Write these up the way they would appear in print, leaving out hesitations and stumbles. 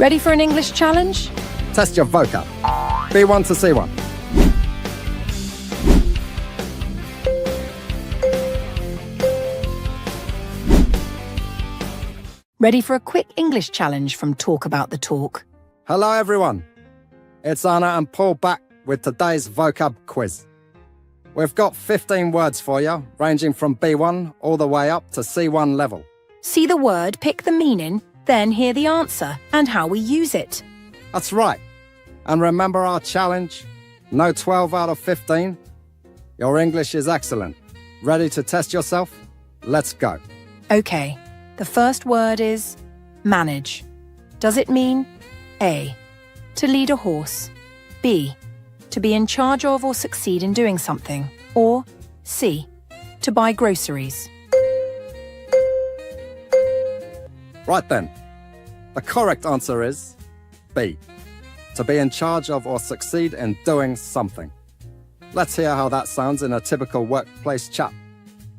Ready for an English challenge? Test your vocab. B1 to C1. Ready for a quick English challenge from Talk About the Talk? Hello everyone. It's Anna and Paul back with today's vocab quiz. We've got 15 words for you, ranging from B1 all the way up to C1 level. See the word, pick the meaning, then hear the answer and how we use it. That's right. And remember our challenge? No 12 out of 15? Your English is excellent. Ready to test yourself? Let's go. Okay, the first word is manage. Does it mean A, to lead a horse, B, to be in charge of or succeed in doing something, or C, to buy groceries? Right then. The correct answer is B, to be in charge of or succeed in doing something. Let's hear how that sounds in a typical workplace chat.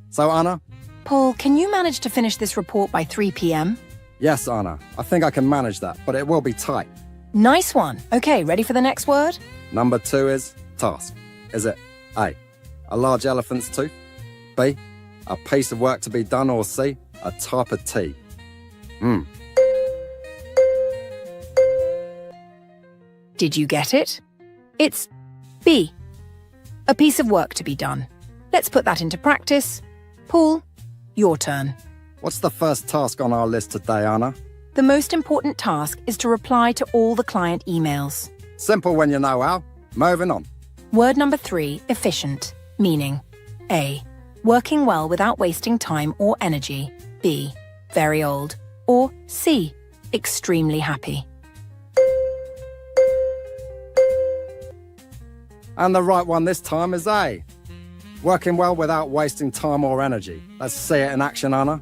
So, Anna? Paul, can you manage to finish this report by 3 p.m? Yes, Anna. I think I can manage that, but it will be tight. Nice one. Okay, ready for the next word? Number 2 is task. Is it A, a large elephant's tooth? B, a piece of work to be done? Or C, a type of tea? Did you get it? It's B, a piece of work to be done. Let's put that into practice. Paul, your turn. What's the first task on our list today, Anna? The most important task is to reply to all the client emails. Simple when you know how. Moving on. Word number 3, efficient, meaning A, working well without wasting time or energy, B, very old, or C, extremely happy. And the right one this time is A, working well without wasting time or energy. Let's see it in action, Anna.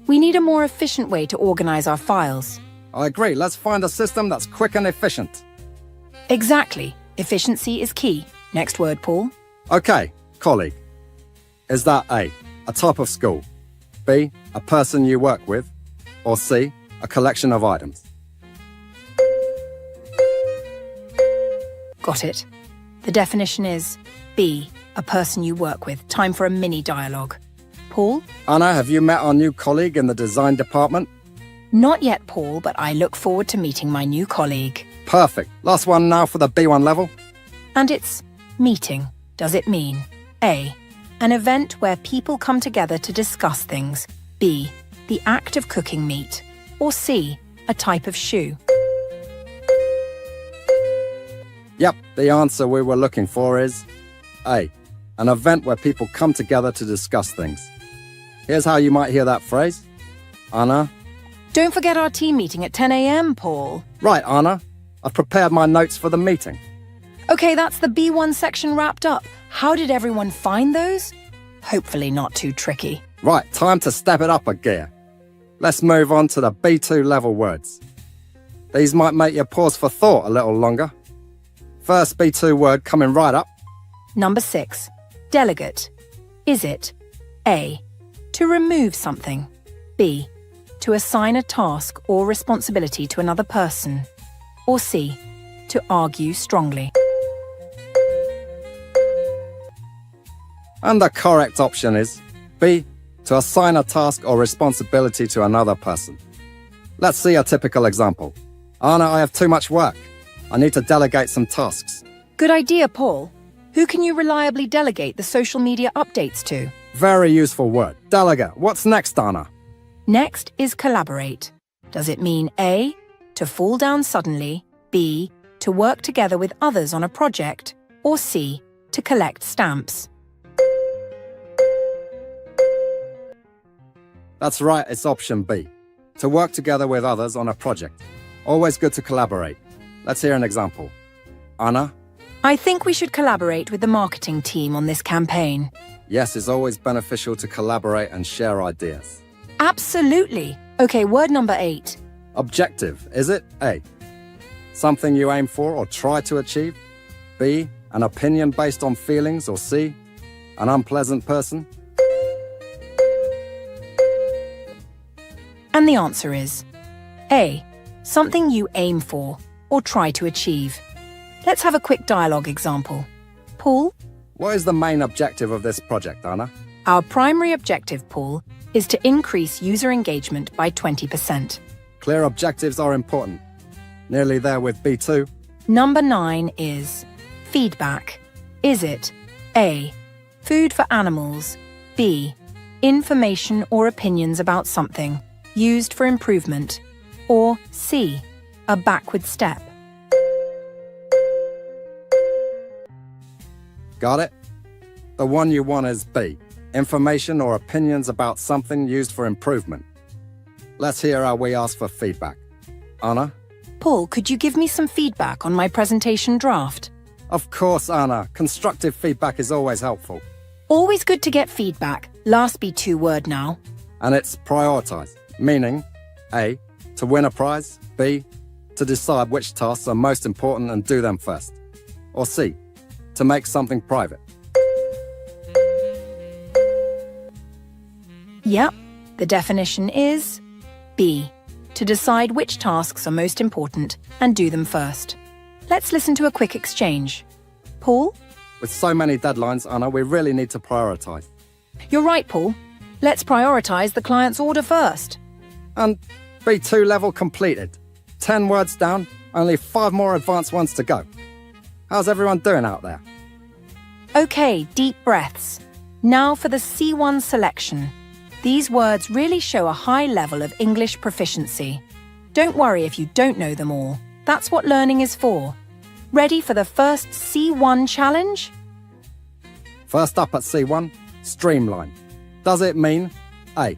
We need a more efficient way to organize our files. I agree. Let's find a system that's quick and efficient. Exactly. Efficiency is key. Next word, Paul. Okay, colleague. Is that A, a type of school, B, a person you work with, or C, a collection of items? Got it. The definition is B, a person you work with. Time for a mini dialogue. Paul? Anna, have you met our new colleague in the design department? Not yet, Paul, but I look forward to meeting my new colleague. Perfect. Last one now for the B1 level. And it's meeting. Does it mean A, an event where people come together to discuss things, B, the act of cooking meat, or C, a type of shoe? Yep, the answer we were looking for is A, an event where people come together to discuss things. Here's how you might hear that phrase. Anna? Don't forget our team meeting at 10 a.m., Paul. Right, Anna. I've prepared my notes for the meeting. Okay, that's the B1 section wrapped up. How did everyone find those? Hopefully not too tricky. Right, time to step it up a gear. Let's move on to the B2 level words. These might make you pause for thought a little longer. First B2 word coming right up. Number 6, delegate. Is it A, to remove something, B, to assign a task or responsibility to another person, or C, to argue strongly? And the correct option is B, to assign a task or responsibility to another person. Let's see a typical example. Anna, I have too much work. I need to delegate some tasks. Good idea, Paul. Who can you reliably delegate the social media updates to? Very useful word. Delegate. What's next, Anna? Next is collaborate. Does it mean A, to fall down suddenly, B, to work together with others on a project, or C, to collect stamps? That's right, it's option B. To work together with others on a project. Always good to collaborate. Let's hear an example. Anna? I think we should collaborate with the marketing team on this campaign. Yes, it's always beneficial to collaborate and share ideas. Absolutely. Okay, word number 8. Objective. Is it A, something you aim for or try to achieve? B, an opinion based on feelings? Or C, an unpleasant person? And the answer is A, something you aim for or try to achieve. Let's have a quick dialogue example. Paul? What is the main objective of this project, Anna? Our primary objective, Paul, is to increase user engagement by 20%. Clear objectives are important. Nearly there with B2. Number 9 is feedback. Is it A, food for animals, B, information or opinions about something, used for improvement, or C, a backward step? Got it? The one you want is B, information or opinions about something used for improvement. Let's hear how we ask for feedback. Anna? Paul, could you give me some feedback on my presentation draft? Of course, Anna. Constructive feedback is always helpful. Always good to get feedback. Last B2 word now. And it's prioritise, meaning A, to win a prize, B, to decide which tasks are most important and do them first, or C, to make something private. Yep, the definition is B, to decide which tasks are most important and do them first. Let's listen to a quick exchange. Paul? With so many deadlines, Anna, we really need to prioritise. You're right, Paul. Let's prioritise the client's order first. And B2 level completed. 10 words down, only 5 more advanced ones to go. How's everyone doing out there? Okay, deep breaths. Now for the C1 selection. These words really show a high level of English proficiency. Don't worry if you don't know them all. That's what learning is for. Ready for the first C1 challenge? First up at C1, streamline. Does it mean A,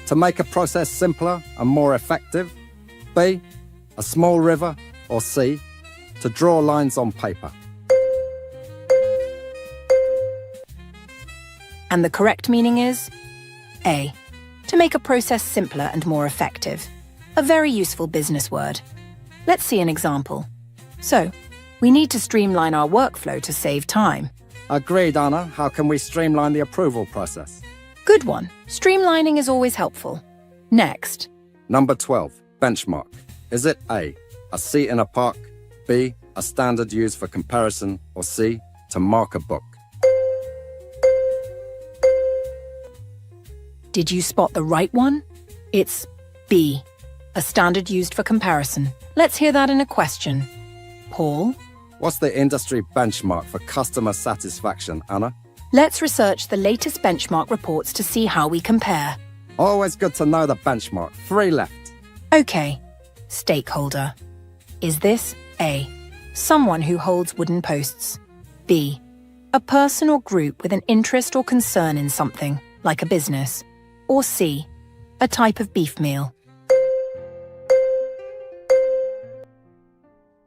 to make a process simpler and more effective, B, a small river, or C, to draw lines on paper? And the correct meaning is A, to make a process simpler and more effective. A very useful business word. Let's see an example. So, we need to streamline our workflow to save time. Agreed, Anna. How can we streamline the approval process? Good one. Streamlining is always helpful. Next. Number 12, benchmark. Is it A, a seat in a park, B, a standard used for comparison, or C, to mark a book? Did you spot the right one? It's B, a standard used for comparison. Let's hear that in a question. Paul? What's the industry benchmark for customer satisfaction, Anna? Let's research the latest benchmark reports to see how we compare. Always good to know the benchmark. 3 left. Okay. Stakeholder. Is this A, someone who holds wooden posts? B, a person or group with an interest or concern in something, like a business? Or C, a type of beef meal?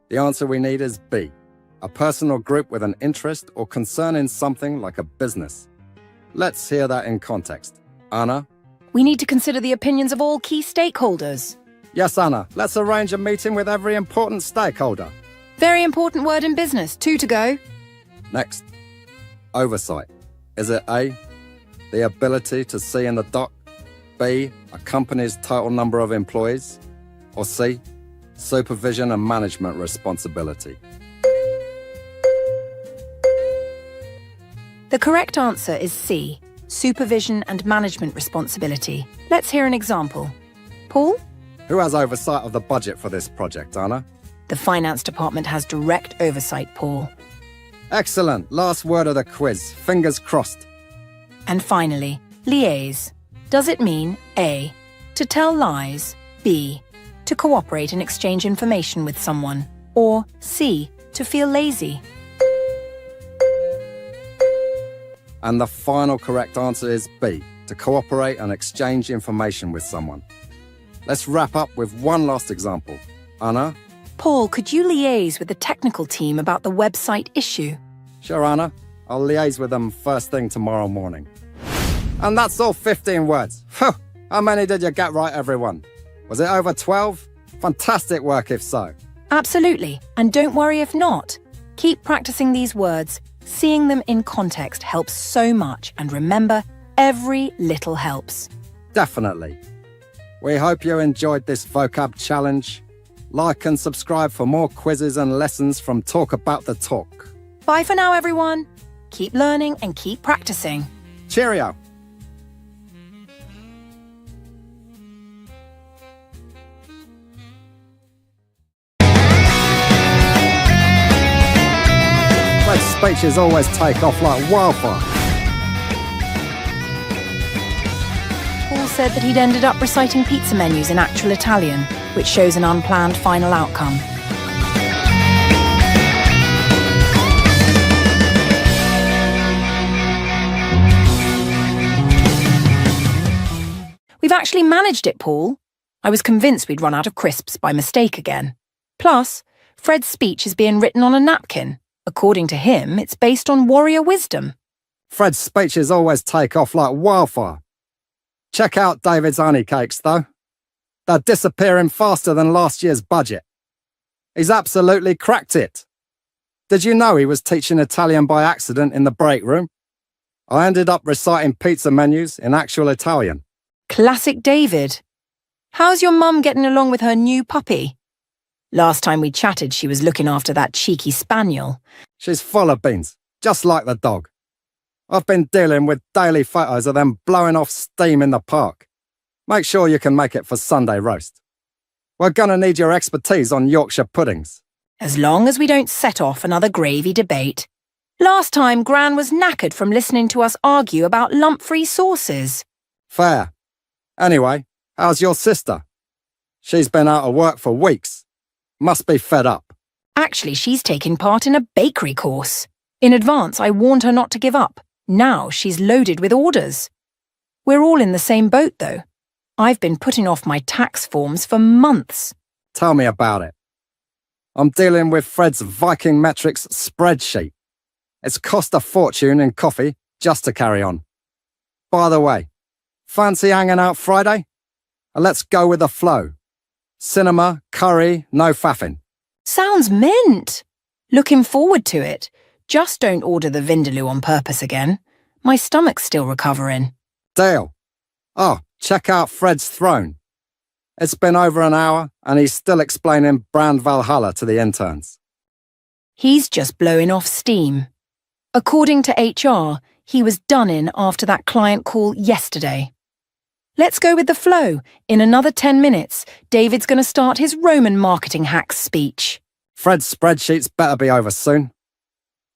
The answer we need is B, a person or group with an interest or concern in something like a business. Let's hear that in context. Anna? We need to consider the opinions of all key stakeholders. Yes, Anna. Let's arrange a meeting with every important stakeholder. Very important word in business. 2 to go. Next. Oversight. Is it A, the ability to see in the dock, B, a company's total number of employees, or C, supervision and management responsibility? The correct answer is C, supervision and management responsibility. Let's hear an example. Paul? Who has oversight of the budget for this project, Anna? The finance department has direct oversight, Paul. Excellent. Last word of the quiz. Fingers crossed. And finally, liaise. Does it mean A, to tell lies, B, to cooperate and exchange information with someone, or C, to feel lazy? And the final correct answer is B, to cooperate and exchange information with someone. Let's wrap up with one last example. Anna? Paul, could you liaise with the technical team about the website issue? Sure, Anna. I'll liaise with them first thing tomorrow morning. And that's all 15 words. Phew! How many did you get right, everyone? Was it over 12? Fantastic work if so. Absolutely. And don't worry if not. Keep practicing these words. Seeing them in context helps so much. And remember, every little helps. Definitely. We hope you enjoyed this vocab challenge. Like and subscribe for more quizzes and lessons from Talk About the Talk. Bye for now, everyone. Keep learning and keep practicing. Cheerio! Fred's speeches always take off like wildfire. Paul said that he'd ended up reciting pizza menus in actual Italian, which shows an unplanned final outcome. We've actually managed it, Paul. I was convinced we'd run out of crisps by mistake again. Plus, Fred's speech is being written on a napkin. According to him, it's based on warrior wisdom. Fred's speeches always take off like wildfire. Check out David's honey cakes, though. They're disappearing faster than last year's budget. He's absolutely cracked it. Did you know he was teaching Italian by accident in the break room? I ended up reciting pizza menus in actual Italian. Classic David. How's your mum getting along with her new puppy? Last time we chatted, she was looking after that cheeky spaniel. She's full of beans, just like the dog. I've been dealing with daily photos of them blowing off steam in the park. Make sure you can make it for Sunday roast. We're gonna need your expertise on Yorkshire puddings. As long as we don't set off another gravy debate. Last time, Gran was knackered from listening to us argue about lump-free sauces. Fair. Anyway, how's your sister? She's been out of work for weeks. Must be fed up. Actually, she's taking part in a bakery course. In advance, I warned her not to give up. Now she's loaded with orders. We're all in the same boat, though. I've been putting off my tax forms for months. Tell me about it. I'm dealing with Fred's Viking Metrics spreadsheet. It's cost a fortune in coffee just to carry on. By the way, fancy hanging out Friday? Let's go with the flow. Cinema, curry, no faffing. Sounds mint. Looking forward to it. Just don't order the Vindaloo on purpose again. My stomach's still recovering. Deal. Oh, check out Fred's throne. It's been over an hour and he's still explaining Brand Valhalla to the interns. He's just blowing off steam. According to HR, he was done in after that client call yesterday. Let's go with the flow. In another 10 minutes, David's going to start his Roman marketing hacks speech. Fred's spreadsheets better be over soon.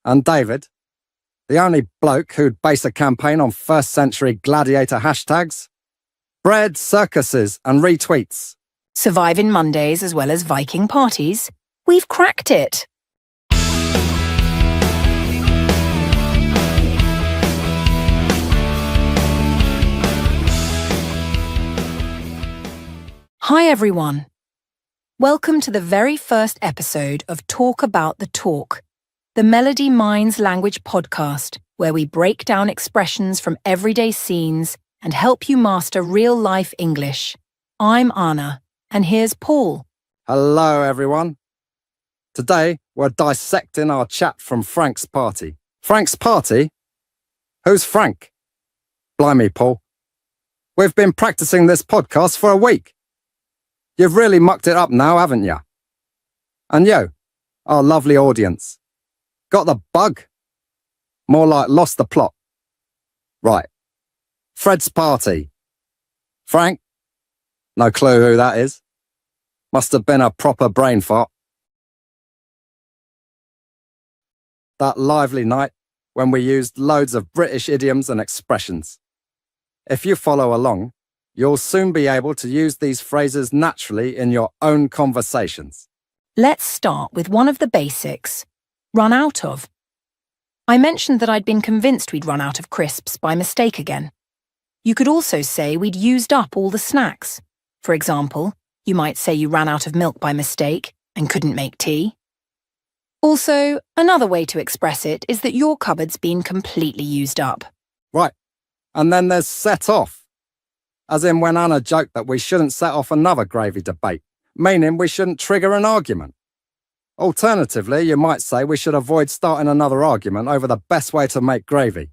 And David, the only bloke who'd base a campaign on first-century gladiator hashtags, bread, circuses and retweets. Surviving Mondays as well as Viking parties. We've cracked it. Hi everyone. Welcome to the very first episode of Talk About the Talk, the Melody Minds language podcast, where we break down expressions from everyday scenes and help you master real-life English. I'm Anna, and here's Paul. Hello everyone. Today we're dissecting our chat from Frank's party. Frank's party? Who's Frank? Blimey, Paul. We've been practicing this podcast for a week. You've really mucked it up now, haven't you? And you, our lovely audience, got the bug? More like lost the plot. Right. Fred's party. Frank? No clue who that is. Must have been a proper brain fart. That lively night when we used loads of British idioms and expressions. If you follow along, you'll soon be able to use these phrases naturally in your own conversations. Let's start with one of the basics, run out of. I mentioned that I'd been convinced we'd run out of crisps by mistake again. You could also say we'd used up all the snacks. For example, you might say you ran out of milk by mistake and couldn't make tea. Also, another way to express it is that your cupboard's been completely used up. Right. And then there's set off. As in when Anna joked that we shouldn't set off another gravy debate, meaning we shouldn't trigger an argument. Alternatively, you might say we should avoid starting another argument over the best way to make gravy.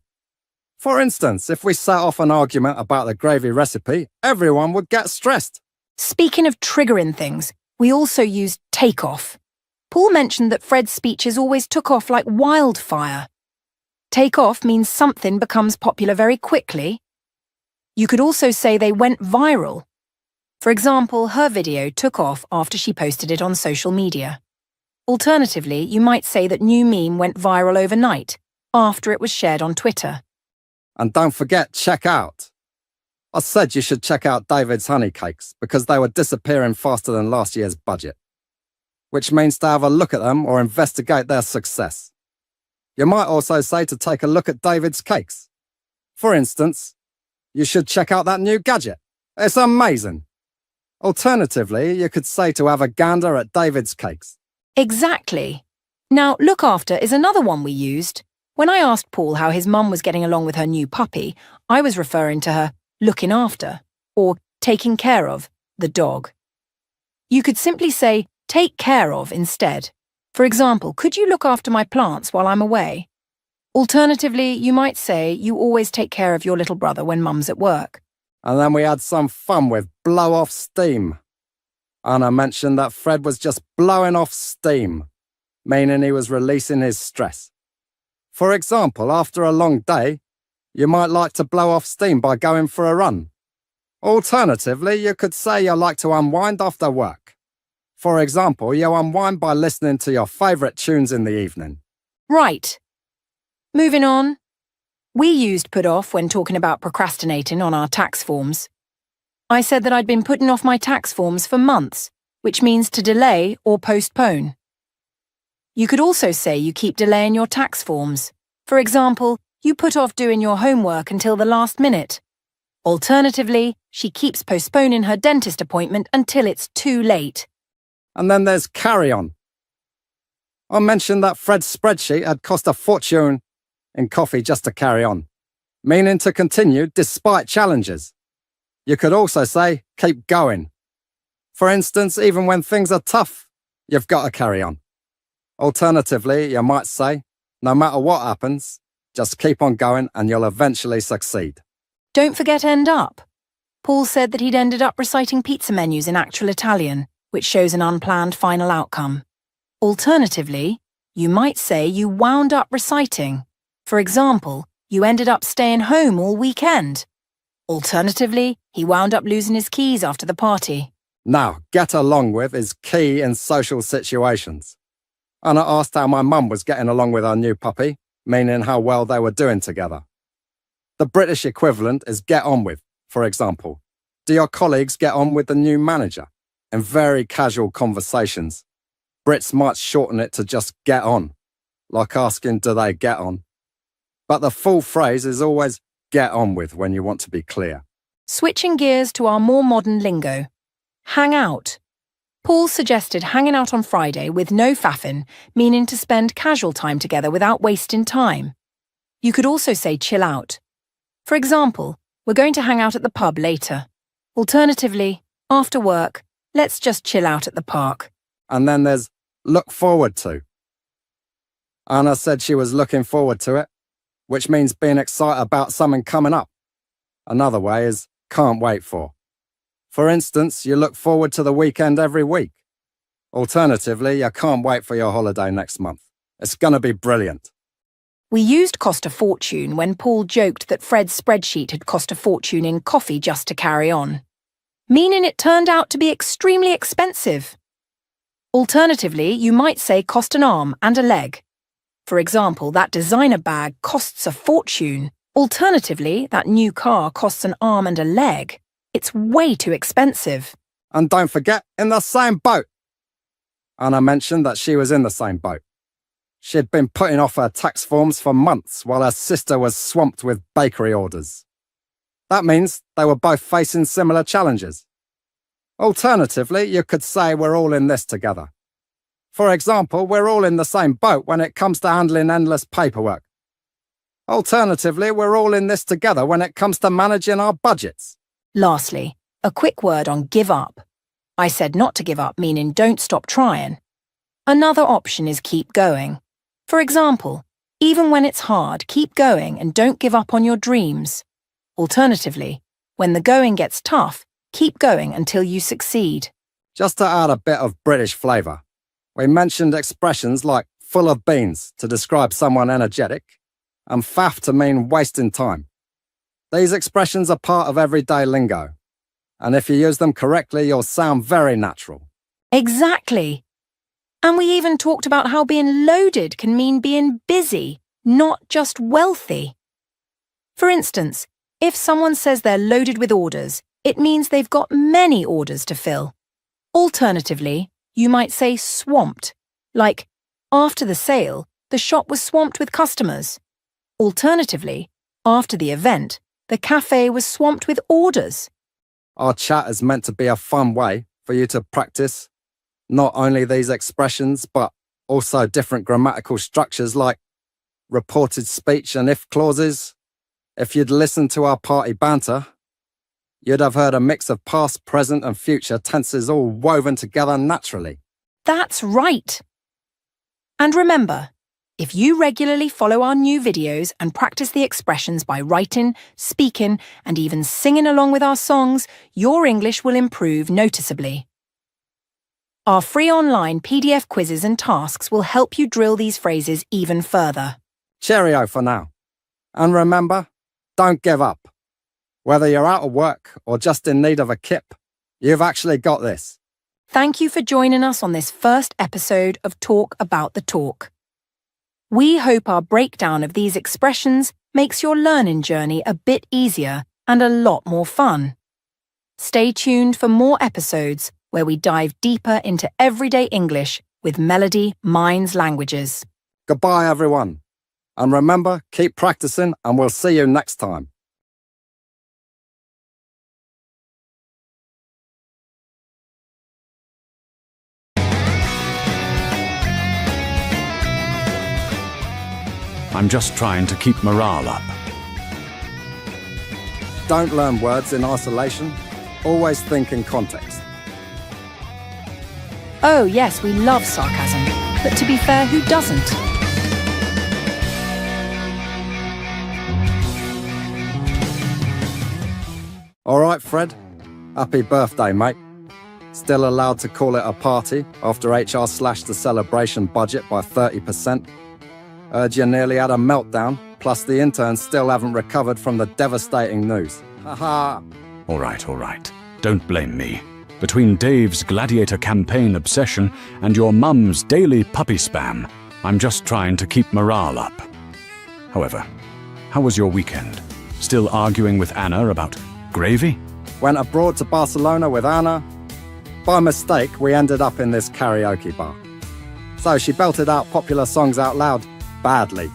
For instance, if we set off an argument about the gravy recipe, everyone would get stressed. Speaking of triggering things, we also used take off. Paul mentioned that Fred's speeches always took off like wildfire. Take off means something becomes popular very quickly. You could also say they went viral. For example, her video took off after she posted it on social media. Alternatively, you might say that new meme went viral overnight, after it was shared on Twitter. And don't forget, check out. I said you should check out David's honey cakes because they were disappearing faster than last year's budget, which means to have a look at them or investigate their success. You might also say to take a look at David's cakes. For instance, you should check out that new gadget. It's amazing. Alternatively, you could say to have a gander at David's cakes. Exactly. Now, look after is another one we used. When I asked Paul how his mum was getting along with her new puppy, I was referring to her looking after, or taking care of, the dog. You could simply say take care of instead. For example, could you look after my plants while I'm away? Alternatively, you might say you always take care of your little brother when mum's at work. And then we had some fun with blow off steam. Anna mentioned that Fred was just blowing off steam, meaning he was releasing his stress. For example, after a long day, you might like to blow off steam by going for a run. Alternatively, you could say you like to unwind after work. For example, you unwind by listening to your favourite tunes in the evening. Right. Moving on. We used put off when talking about procrastinating on our tax forms. I said that I'd been putting off my tax forms for months, which means to delay or postpone. You could also say you keep delaying your tax forms. For example, you put off doing your homework until the last minute. Alternatively, she keeps postponing her dentist appointment until it's too late. And then there's carry on. I mentioned that Fred's spreadsheet had cost a fortune in coffee just to carry on, meaning to continue despite challenges. You could also say keep going. For instance, even when things are tough, you've got to carry on. Alternatively, you might say, no matter what happens, just keep on going and you'll eventually succeed. Don't forget end up. Paul said that he'd ended up reciting pizza menus in actual Italian, which shows an unplanned final outcome. Alternatively, you might say you wound up reciting. For example, you ended up staying home all weekend. Alternatively, he wound up losing his keys after the party. Now, get along with is key in social situations. Anna asked how my mum was getting along with our new puppy, meaning how well they were doing together. The British equivalent is get on with. For example, do your colleagues get on with the new manager? In very casual conversations, Brits might shorten it to just get on, like asking do they get on. But the full phrase is always get on with when you want to be clear. Switching gears to our more modern lingo. Hang out. Paul suggested hanging out on Friday with no faffing, meaning to spend casual time together without wasting time. You could also say chill out. For example, we're going to hang out at the pub later. Alternatively, after work, let's just chill out at the park. And then there's look forward to. Anna said she was looking forward to it, which means being excited about something coming up. Another way is can't wait for. For instance, you look forward to the weekend every week. Alternatively, you can't wait for your holiday next month. It's going to be brilliant. We used cost a fortune when Paul joked that Fred's spreadsheet had cost a fortune in coffee just to carry on, meaning it turned out to be extremely expensive. Alternatively, you might say cost an arm and a leg. For example, that designer bag costs a fortune. Alternatively, that new car costs an arm and a leg. It's way too expensive. And don't forget, in the same boat. Anna mentioned that she was in the same boat. She had been putting off her tax forms for months while her sister was swamped with bakery orders. That means they were both facing similar challenges. Alternatively, you could say we're all in this together. For example, we're all in the same boat when it comes to handling endless paperwork. Alternatively, we're all in this together when it comes to managing our budgets. Lastly, a quick word on give up. I said not to give up, meaning don't stop trying. Another option is keep going. For example, even when it's hard, keep going and don't give up on your dreams. Alternatively, when the going gets tough, Keep going until you succeed. Just to add a bit of British flavour, we mentioned expressions like full of beans to describe someone energetic and faff to mean wasting time. These expressions are part of everyday lingo, and if you use them correctly, you'll sound very natural. Exactly. And we even talked about how being loaded can mean being busy, not just wealthy. For instance, if someone says they're loaded with orders, it means they've got many orders to fill. Alternatively, you might say swamped, like, after the sale, the shop was swamped with customers. Alternatively, after the event, the cafe was swamped with orders. Our chat is meant to be a fun way for you to practice not only these expressions, but also different grammatical structures like reported speech and if clauses. If you'd listened to our party banter, you'd have heard a mix of past, present and future tenses all woven together naturally. That's right. And remember, if you regularly follow our new videos and practice the expressions by writing, speaking, and even singing along with our songs, your English will improve noticeably. Our free online PDF quizzes and tasks will help you drill these phrases even further. Cheerio for now. And remember, don't give up. Whether you're out of work or just in need of a kip, you've actually got this. Thank you for joining us on this first episode of Talk About the Talk. We hope our breakdown of these expressions makes your learning journey a bit easier and a lot more fun. Stay tuned for more episodes where we dive deeper into everyday English with Melody Minds Languages. Goodbye, everyone. And remember, keep practicing and we'll see you next time. I'm just trying to keep morale up. Don't learn words in isolation. Always think in context. Oh yes, we love sarcasm, but to be fair, who doesn't? All right, Fred. Happy birthday, mate. Still allowed to call it a party after HR slashed the celebration budget by 30%. Heard you nearly had a meltdown, plus the interns still haven't recovered from the devastating news. Haha. All right. Don't blame me. Between Dave's gladiator campaign obsession and your mum's daily puppy spam, I'm just trying to keep morale up. However, how was your weekend? Still arguing with Anna about gravy? Went abroad to Barcelona with Anna. By mistake, we ended up in this karaoke bar. So she belted out popular songs out loud, badly.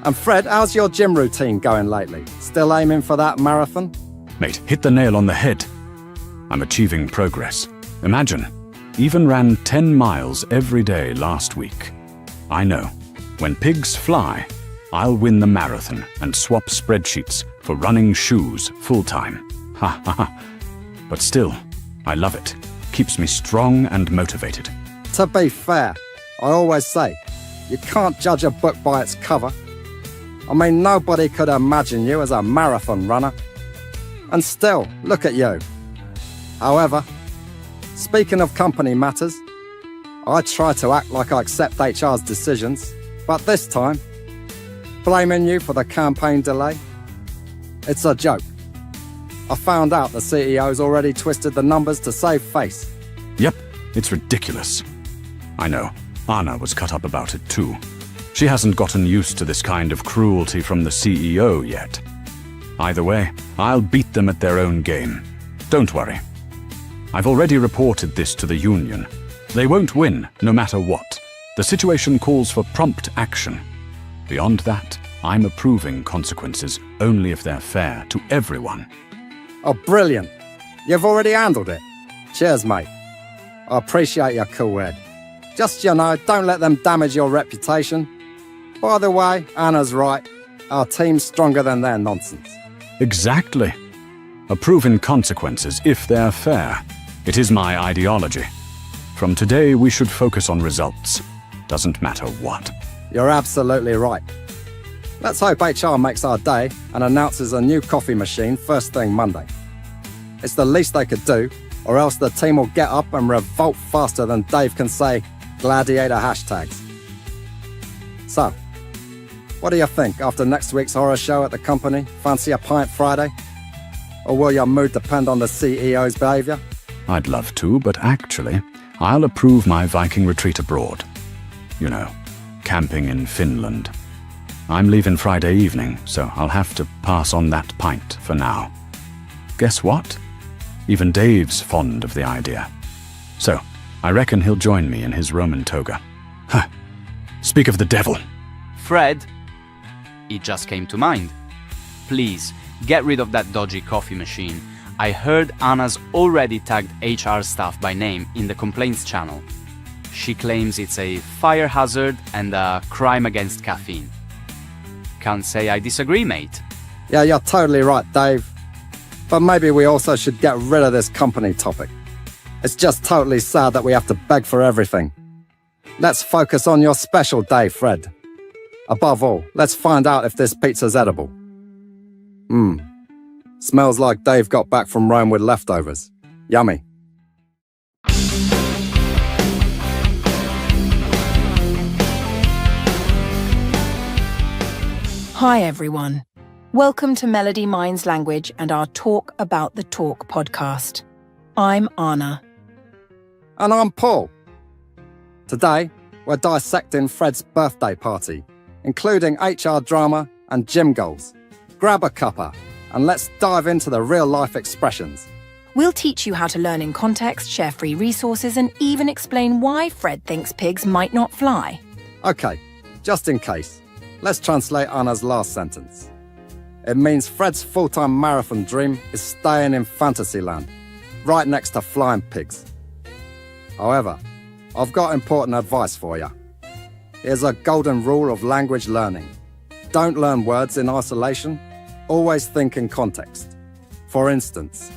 And Fred, how's your gym routine going lately? Still aiming for that marathon? Mate, hit the nail on the head. I'm achieving progress. Imagine, even ran 10 miles every day last week. I know, when pigs fly, I'll win the marathon and swap spreadsheets for running shoes full-time. Ha ha ha. But still, I love it. Keeps me strong and motivated. To be fair, I always say, you can't judge a book by its cover. I mean, nobody could imagine you as a marathon runner. And still, look at you. However, speaking of company matters, I try to act like I accept HR's decisions, but this time, blaming you for the campaign delay, it's a joke. I found out the CEO's already twisted the numbers to save face. Yep, it's ridiculous. I know, Anna was cut up about it too. She hasn't gotten used to this kind of cruelty from the CEO yet. Either way, I'll beat them at their own game. Don't worry. I've already reported this to the union. They won't win, no matter what. The situation calls for prompt action. Beyond that, I'm approving consequences only if they're fair to everyone. Oh, brilliant. You've already handled it. Cheers, mate. I appreciate your cool head. Just, don't let them damage your reputation. By the way, Anna's right. Our team's stronger than their nonsense. Exactly. Approving consequences if they're fair. It is my ideology. From today, we should focus on results. Doesn't matter what. You're absolutely right. Let's hope HR makes our day and announces a new coffee machine first thing Monday. It's the least they could do, or else the team will get up and revolt faster than Dave can say gladiator hashtags. So, what do you think after next week's horror show at the company? Fancy a pint Friday? Or will your mood depend on the CEO's behaviour? I'd love to, but actually, I'll approve my Viking retreat abroad. You know, camping in Finland. I'm leaving Friday evening, so I'll have to pass on that pint for now. Guess what? Even Dave's fond of the idea. So, I reckon he'll join me in his Roman toga. Huh. Speak of the devil. Fred, it just came to mind. Please, get rid of that dodgy coffee machine. I heard Anna's already tagged HR staff by name in the complaints channel. She claims it's a fire hazard and a crime against caffeine. Can't say I disagree, mate. Yeah, you're totally right, Dave. But maybe we also should get rid of this company topic. It's just totally sad that we have to beg for everything. Let's focus on your special day, Fred. Above all, let's find out if this pizza's edible. Smells like Dave got back from Rome with leftovers. Yummy. Hi everyone. Welcome to Melody Minds Language and our Talk About the Talk podcast. I'm Anna. And I'm Paul. Today, we're dissecting Fred's birthday party, including HR drama and gym goals. Grab a cuppa and let's dive into the real-life expressions. We'll teach you how to learn in context, share free resources, and even explain why Fred thinks pigs might not fly. Okay, just in case, let's translate Anna's last sentence. It means Fred's full-time marathon dream is staying in Fantasyland, right next to flying pigs. However, I've got important advice for you. Here's a golden rule of language learning. Don't learn words in isolation, always think in context. For instance,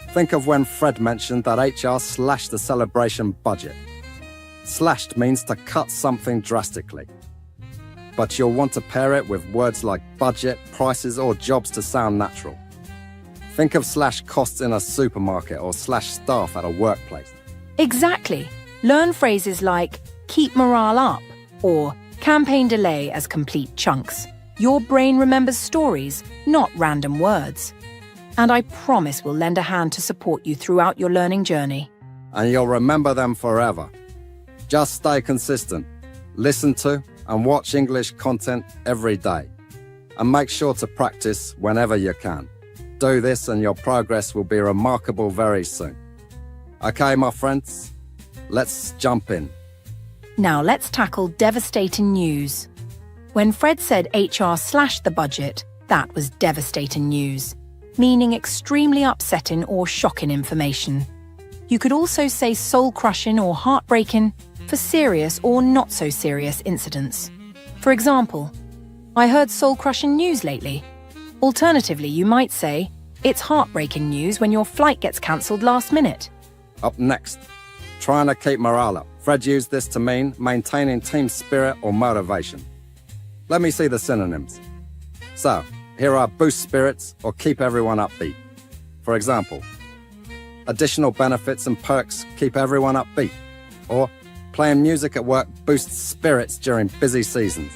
think of when Fred mentioned that HR slashed the celebration budget. Slashed means to cut something drastically. But you'll want to pair it with words like budget, prices, or jobs to sound natural. Think of slash costs in a supermarket or slash staff at a workplace. Exactly. Learn phrases like keep morale up or campaign delay as complete chunks. Your brain remembers stories, not random words. And I promise we'll lend a hand to support you throughout your learning journey. And you'll remember them forever. Just stay consistent. Listen to and watch English content every day. And make sure to practice whenever you can. Do this and your progress will be remarkable very soon. Okay, my friends, let's jump in. Now let's tackle devastating news. When Fred said HR slashed the budget, that was devastating news, meaning extremely upsetting or shocking information. You could also say soul-crushing or heartbreaking for serious or not-so-serious incidents. For example, I heard soul-crushing news lately. Alternatively, you might say, it's heartbreaking news when your flight gets cancelled last minute. Up next, trying to keep morale up. Fred used this to mean maintaining team spirit or motivation. Let me see the synonyms. So, here are boost spirits or keep everyone upbeat. For example, additional benefits and perks keep everyone upbeat. Or playing music at work boosts spirits during busy seasons.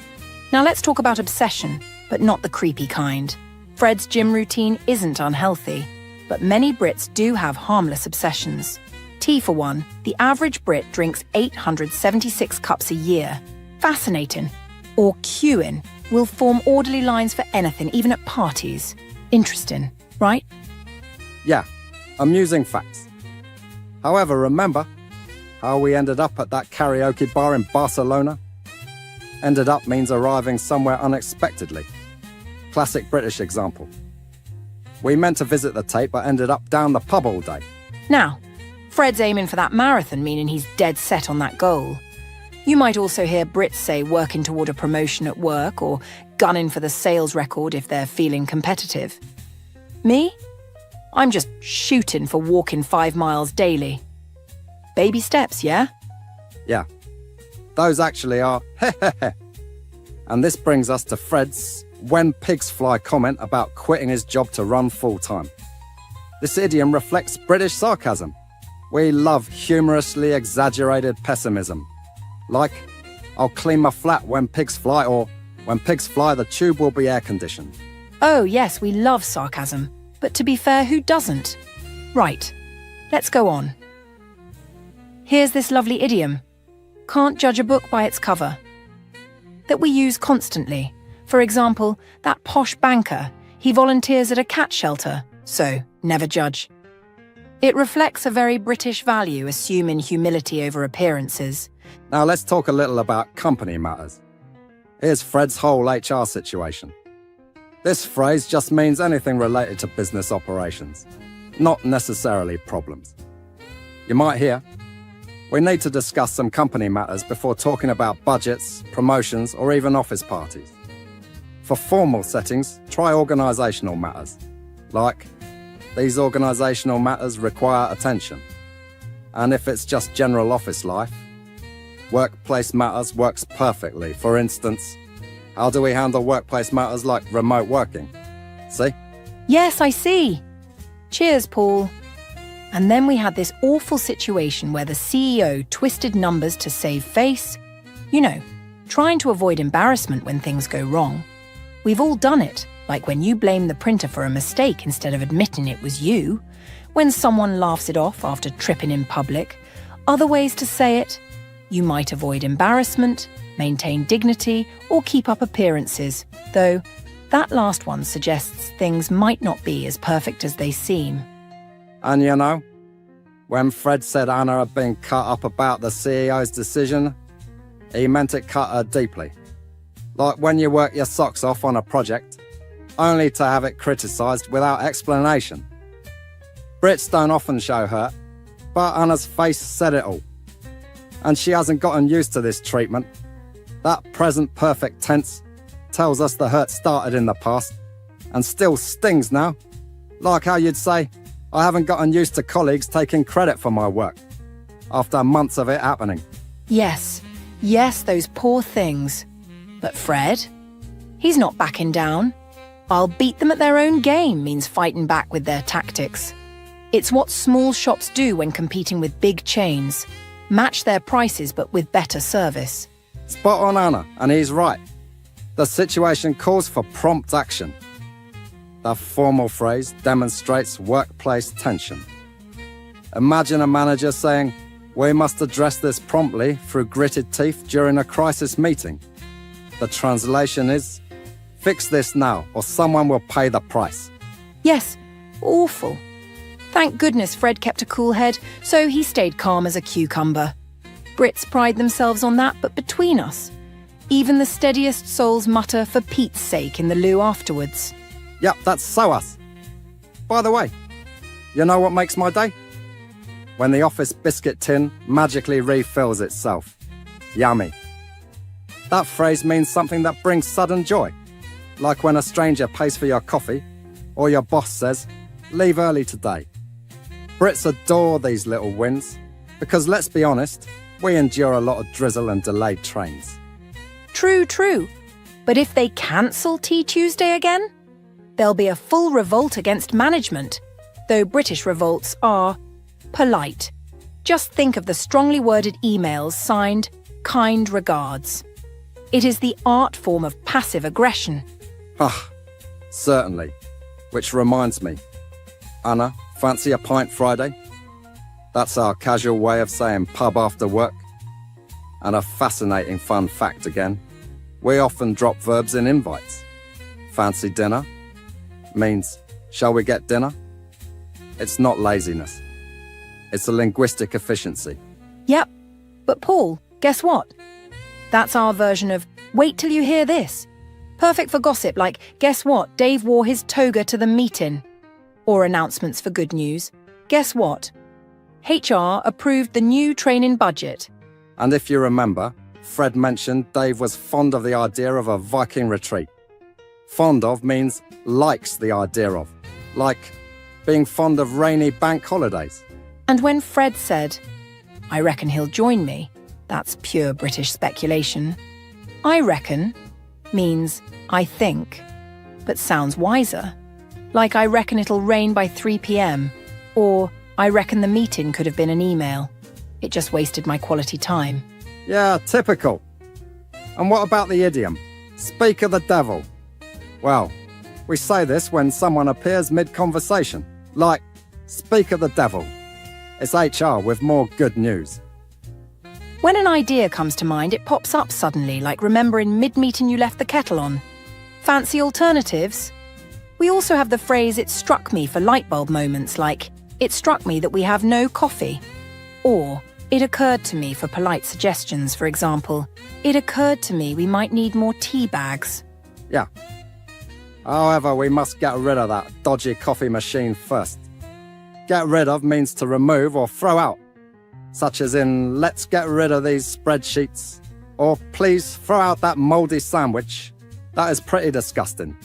Now let's talk about obsession, but not the creepy kind. Fred's gym routine isn't unhealthy, but many Brits do have harmless obsessions. Tea for one, the average Brit drinks 876 cups a year. Fascinating. Or queuing will form orderly lines for anything, even at parties. Interesting, right? Yeah, amusing facts. However, remember how we ended up at that karaoke bar in Barcelona? Ended up means arriving somewhere unexpectedly. Classic British example. We meant to visit the tape but ended up down the pub all day. Now, Fred's aiming for that marathon, meaning he's dead set on that goal. You might also hear Brits say working toward a promotion at work or gunning for the sales record if they're feeling competitive. Me? I'm just shooting for walking 5 miles daily. Baby steps, yeah? Yeah, those actually are hehehe. And this brings us to Fred's when pigs fly comment about quitting his job to run full-time. This idiom reflects British sarcasm. We love humorously exaggerated pessimism. Like, I'll clean my flat when pigs fly, or when pigs fly, the tube will be air-conditioned. Oh, yes, we love sarcasm. But to be fair, who doesn't? Right, let's go on. Here's this lovely idiom. Can't judge a book by its cover. That we use constantly. For example, that posh banker, he volunteers at a cat shelter, so never judge. It reflects a very British value, assuming humility over appearances. Now let's talk a little about company matters. Here's Fred's whole HR situation. This phrase just means anything related to business operations, not necessarily problems. You might hear, we need to discuss some company matters before talking about budgets, promotions, or even office parties. For formal settings, try organisational matters, like, these organisational matters require attention. And if it's just general office life, workplace matters works perfectly. For instance, how do we handle workplace matters like remote working? See? Yes, I see. Cheers, Paul. And then we had this awful situation where the CEO twisted numbers to save face. You know, trying to avoid embarrassment when things go wrong. We've all done it, like when you blame the printer for a mistake instead of admitting it was you, when someone laughs it off after tripping in public. Other ways to say it, you might avoid embarrassment, maintain dignity, or keep up appearances, though that last one suggests things might not be as perfect as they seem. And you know, when Fred said Anna had been cut up about the CEO's decision, he meant it cut her deeply. Like when you work your socks off on a project, only to have it criticised without explanation. Brits don't often show hurt, but Anna's face said it all. And she hasn't gotten used to this treatment. That present perfect tense tells us the hurt started in the past and still stings now. Like how you'd say, I haven't gotten used to colleagues taking credit for my work after months of it happening. Yes, those poor things. But Fred, he's not backing down. I'll beat them at their own game means fighting back with their tactics. It's what small shops do when competing with big chains. Match their prices but with better service. Spot on, Anna, and he's right. The situation calls for prompt action. The formal phrase demonstrates workplace tension. Imagine a manager saying, we must address this promptly through gritted teeth during a crisis meeting. The translation is, fix this now or someone will pay the price. Yes, awful. Thank goodness Fred kept a cool head, so he stayed calm as a cucumber. Brits pride themselves on that, but between us, even the steadiest souls mutter for Pete's sake in the loo afterwards. Yep, that's so us. By the way, you know what makes my day? When the office biscuit tin magically refills itself. Yummy. That phrase means something that brings sudden joy, like when a stranger pays for your coffee, or your boss says, leave early today. Brits adore these little wins, because let's be honest, we endure a lot of drizzle and delayed trains. True. But if they cancel Tea Tuesday again, there'll be a full revolt against management, though British revolts are polite. Just think of the strongly worded emails signed, kind regards. It is the art form of passive aggression. Certainly. Which reminds me, Anna, fancy a pint Friday? That's our casual way of saying pub after work. And a fascinating fun fact again, we often drop verbs in invites. Fancy dinner means, shall we get dinner? It's not laziness. It's a linguistic efficiency. Yep, but Paul, guess what? That's our version of, wait till you hear this. Perfect for gossip like, guess what, Dave wore his toga to the meeting. Or announcements for good news. Guess what? HR approved the new training budget. And if you remember, Fred mentioned Dave was fond of the idea of a Viking retreat. Fond of means likes the idea of, like being fond of rainy bank holidays. And when Fred said, I reckon he'll join me, that's pure British speculation. I reckon means I think, but sounds wiser. Like I reckon it'll rain by 3 p.m. Or, I reckon the meeting could have been an email. It just wasted my quality time. Yeah, typical. And what about the idiom, speak of the devil? Well, we say this when someone appears mid-conversation, like, speak of the devil. It's HR with more good news. When an idea comes to mind, it pops up suddenly, like remembering mid-meeting you left the kettle on. Fancy alternatives? We also have the phrase, it struck me, for light bulb moments like, it struck me that we have no coffee. Or, it occurred to me for polite suggestions, for example, it occurred to me we might need more tea bags. Yeah. However, we must get rid of that dodgy coffee machine first. Get rid of means to remove or throw out, such as in, let's get rid of these spreadsheets, or please throw out that mouldy sandwich. That is pretty disgusting.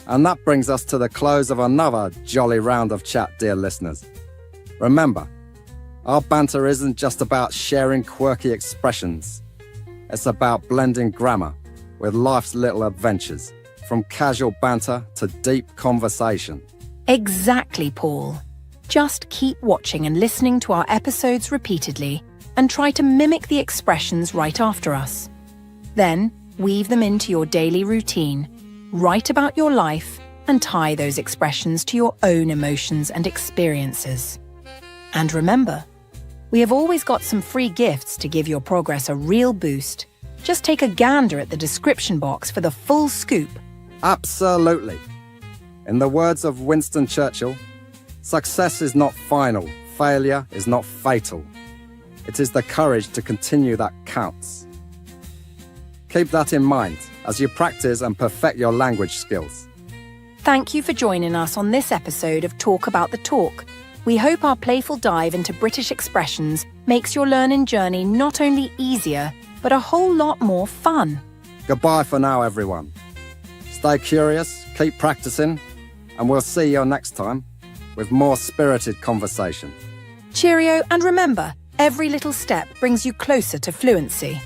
And that brings us to the close of another jolly round of chat, dear listeners. Remember, our banter isn't just about sharing quirky expressions. It's about blending grammar with life's little adventures, from casual banter to deep conversation. Exactly, Paul. Just keep watching and listening to our episodes repeatedly and try to mimic the expressions right after us. Then, weave them into your daily routine, write about your life, and tie those expressions to your own emotions and experiences. And remember, we have always got some free gifts to give your progress a real boost. Just take a gander at the description box for the full scoop. Absolutely. In the words of Winston Churchill, success is not final, failure is not fatal. It is the courage to continue that counts. Keep that in mind as you practice and perfect your language skills. Thank you for joining us on this episode of Talk About the Talk. We hope our playful dive into British expressions makes your learning journey not only easier, but a whole lot more fun. Goodbye for now, everyone. Stay curious, keep practicing, and we'll see you next time with more spirited conversation. Cheerio, and remember, every little step brings you closer to fluency.